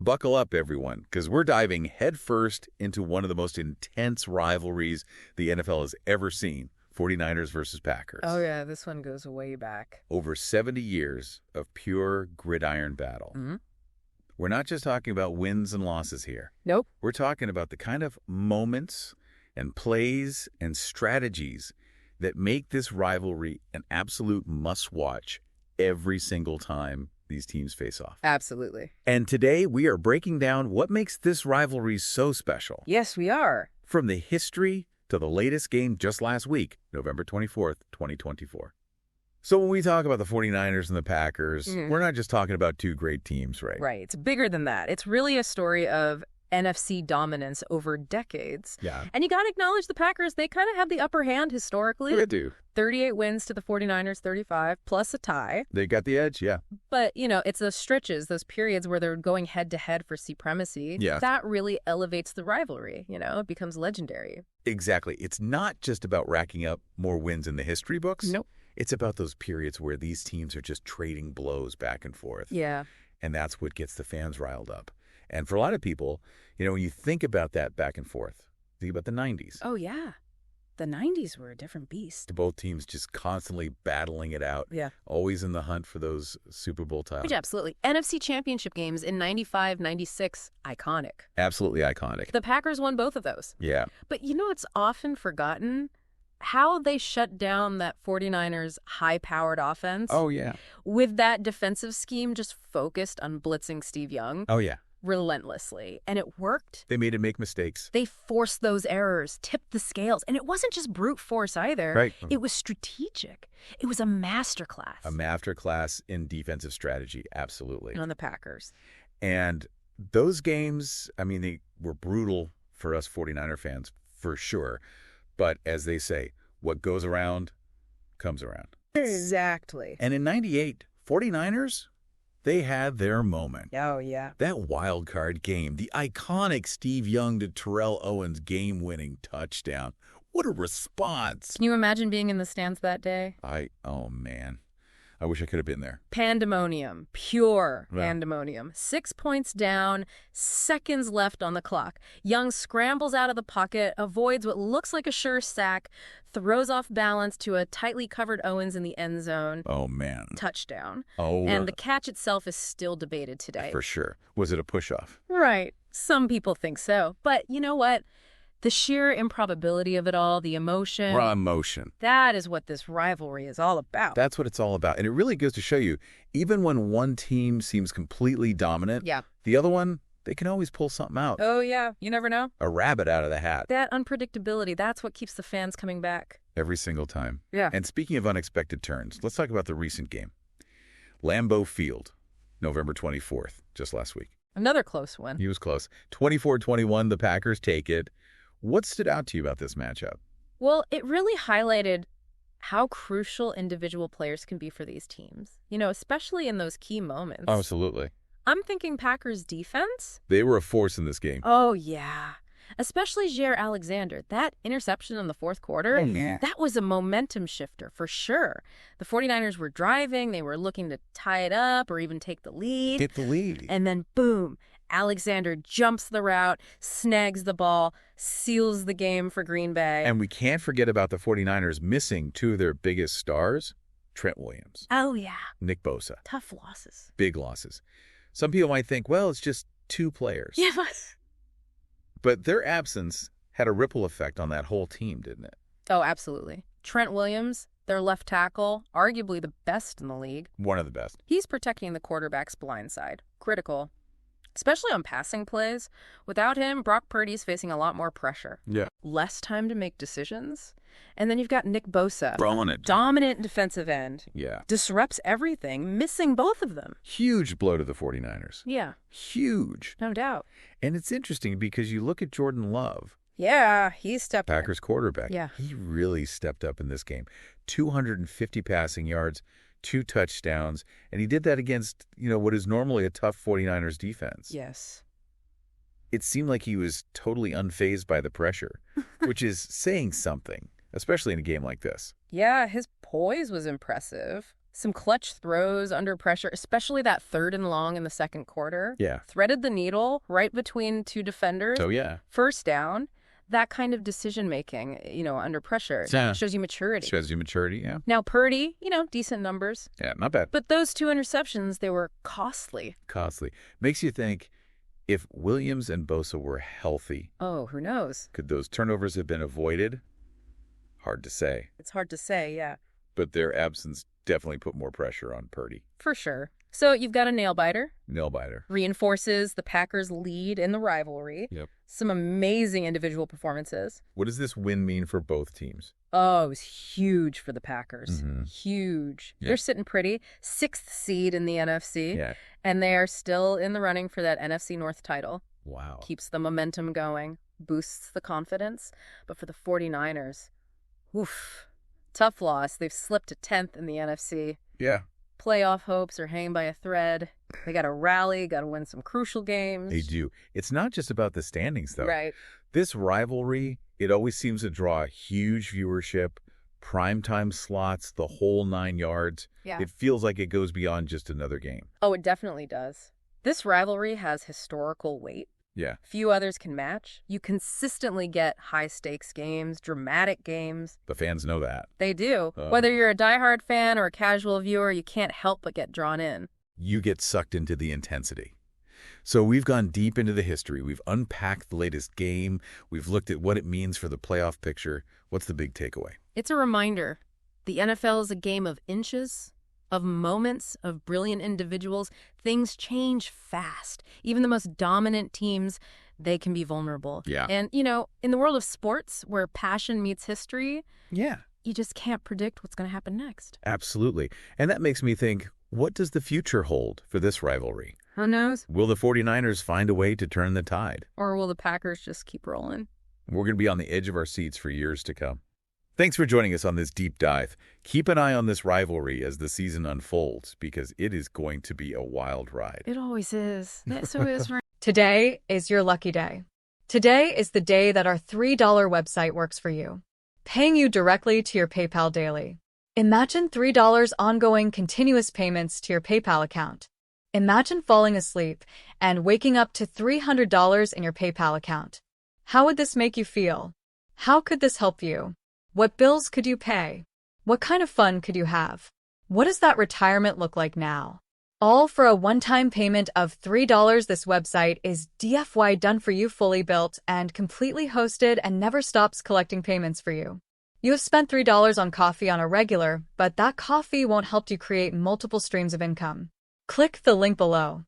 Buckle up, everyone, because we're diving headfirst into one of the most intense rivalries the NFL has ever seen, 49ers versus Packers. Oh, yeah, this one goes way back. Over 70 years of pure gridiron battle. Mm-hmm. We're not just talking about wins and losses here. Nope. We're talking about the kind of moments and plays and strategies that make this rivalry an absolute must-watch every single time these teams face off. Absolutely. And today we are breaking down what makes this rivalry so special. Yes, we are. From the history to the latest game just last week, November 24th, 2024. So when we talk about the 49ers and the Packers, we're not just talking about two great teams, right? Right. It's bigger than that. It's really a story of NFC dominance over decades. Yeah. And you got to acknowledge the Packers, they kind of have the upper hand historically. They do. 38 wins to the 49ers, 35, plus a tie. They got the edge, yeah. But, you know, it's those stretches, those periods where they're going head-to-head for supremacy. Yeah. That really elevates the rivalry, you know? It becomes legendary. Exactly. It's not just about racking up more wins in the history books. Nope. It's about those periods where these teams are just trading blows back and forth. Yeah. And that's what gets the fans riled up. And for a lot of people, you know, when you think about that back and forth, think about the 90s. Oh, yeah. The 90s were a different beast. Both teams just constantly battling it out. Yeah. Always in the hunt for those Super Bowl titles. Absolutely. NFC Championship games in 95, 96, iconic. Absolutely iconic. The Packers won both of those. Yeah. But you know, it's often forgotten how they shut down that 49ers high-powered offense. Oh, yeah. With that defensive scheme just focused on blitzing Steve Young. Oh, yeah. Relentlessly. And it worked. They made him make mistakes. They forced those errors, tipped the scales. And it wasn't just brute force either. Right. It was strategic. It was a masterclass. A masterclass in defensive strategy, absolutely. On the Packers. And those games, I mean, they were brutal for us 49er fans, for sure. But as they say, what goes around comes around. Exactly. And in 98, 49ers, they had their moment. Oh, yeah. That wild card game, the iconic Steve Young to Terrell Owens game-winning touchdown. What a response. Can you imagine being in the stands that day? Oh, man. I wish I could have been there. Pandemonium. Pure Wow. pandemonium. 6 points down, seconds left on the clock. Young scrambles out of the pocket, avoids what looks like a sure sack, throws off balance to a tightly covered Owens in the end zone. Oh, man. Touchdown. Oh, And the catch itself is still debated today. for sure. Was it a push-off? Right. Some people think so. But you know what? The sheer improbability of it all, the emotion, Raw emotion. that is what this rivalry is all about. That's what it's all about. And it really goes to show you, even when one team seems completely dominant, Yeah. the other one, they can always pull something out. Oh, yeah. You never know. A rabbit out of the hat. That unpredictability, that's what keeps the fans coming back. Every single time. Yeah. And speaking of unexpected turns, let's talk about the recent game. Lambeau Field, November 24th, just last week. Another close one. He was close. 24-21, the Packers take it. What stood out to you about this matchup? Well, it really highlighted how crucial individual players can be for these teams. You know, especially in those key moments. Absolutely. I'm thinking Packers defense. They were a force in this game. Oh, yeah. Especially Jair Alexander. That interception in the fourth quarter, that was a momentum shifter for sure. The 49ers were driving. They were looking to tie it up or even take the lead. Get the lead. And then, boom, Alexander jumps the route, snags the ball, seals the game for Green Bay. And we can't forget about the 49ers missing two of their biggest stars, Trent Williams. Oh, yeah. Nick Bosa. Tough losses. Big losses. Some people might think, well, it's just two players. Yeah, But their absence had a ripple effect on that whole team, didn't it? Oh, absolutely. Trent Williams, their left tackle, arguably the best in the league. One of the best. He's protecting the quarterback's blind side. Critical. Especially on passing plays. Without him, Brock Purdy's facing a lot more pressure. Yeah. Less time to make decisions. And then you've got Nick Bosa. Throwing it. Dominant defensive end. Yeah. Disrupts everything, missing both of them. Huge blow to the 49ers. Yeah. Huge. No doubt. And it's interesting because you look at Jordan Love, Yeah, he stepped up. Packers quarterback. Yeah. He really stepped up in this game. 250 passing yards, 2 touchdowns, and he did that against, what is normally a tough 49ers defense. Yes. It seemed like he was totally unfazed by the pressure, which is saying something, especially in a game like this. Yeah, his poise was impressive. Some clutch throws under pressure, especially that third and long in the second quarter. Yeah. Threaded the needle right between two defenders. Oh, yeah. First down. That kind of decision-making, under pressure, shows you maturity. Shows you maturity, yeah. Now, Purdy, decent numbers. Yeah, not bad. But those 2 interceptions, they were costly. Costly. Makes you think, if Williams and Bosa were healthy... Oh, who knows? Could those turnovers have been avoided? Hard to say. It's hard to say, yeah. But their absence definitely put more pressure on Purdy. For sure. So you've got a nail-biter. Nail-biter. Reinforces the Packers' lead in the rivalry. Yep. Some amazing individual performances. What does this win mean for both teams? Oh, it was huge for the Packers. Mm-hmm. Huge. Yeah. They're sitting pretty. 6th seed in the NFC. Yeah. And they are still in the running for that NFC North title. Wow. Keeps the momentum going. Boosts the confidence. But for the 49ers, oof. Tough loss. They've slipped to 10th in the NFC. Yeah. Playoff hopes are hanging by a thread. They got to rally, got to win some crucial games. They do. It's not just about the standings, though. Right. This rivalry, it always seems to draw huge viewership, primetime slots, the whole 9 yards. Yeah. It feels like it goes beyond just another game. Oh, it definitely does. This rivalry has historical weight. Yeah. Few others can match. You consistently get high-stakes games, dramatic games. The fans know that. They do. Whether you're a diehard fan or a casual viewer, you can't help but get drawn in. You get sucked into the intensity. So we've gone deep into the history. We've unpacked the latest game. We've looked at what it means for the playoff picture. What's the big takeaway? It's a reminder. The NFL is a game of inches, of moments, of brilliant individuals. Things change fast. Even the most dominant teams, they can be vulnerable. Yeah. And, in the world of sports, where passion meets history, Yeah. you just can't predict what's going to happen next. Absolutely. And that makes me think, what does the future hold for this rivalry? Who knows? Will the 49ers find a way to turn the tide? Or will the Packers just keep rolling? We're going to be on the edge of our seats for years to come. Thanks for joining us on this deep dive. Keep an eye on this rivalry as the season unfolds, because it is going to be a wild ride. It always is. So is right. Today is your lucky day. Today is the day that our $3 website works for you, paying you directly to your PayPal daily. Imagine $3 ongoing continuous payments to your PayPal account. Imagine falling asleep and waking up to $300 in your PayPal account. How would this make you feel? How could this help you? What bills could you pay? What kind of fun could you have? What does that retirement look like now? All for a one-time payment of $3. This website is DFY done for you, fully built and completely hosted, and never stops collecting payments for you. You have spent $3 on coffee on a regular, but that coffee won't help you create multiple streams of income. Click the link below.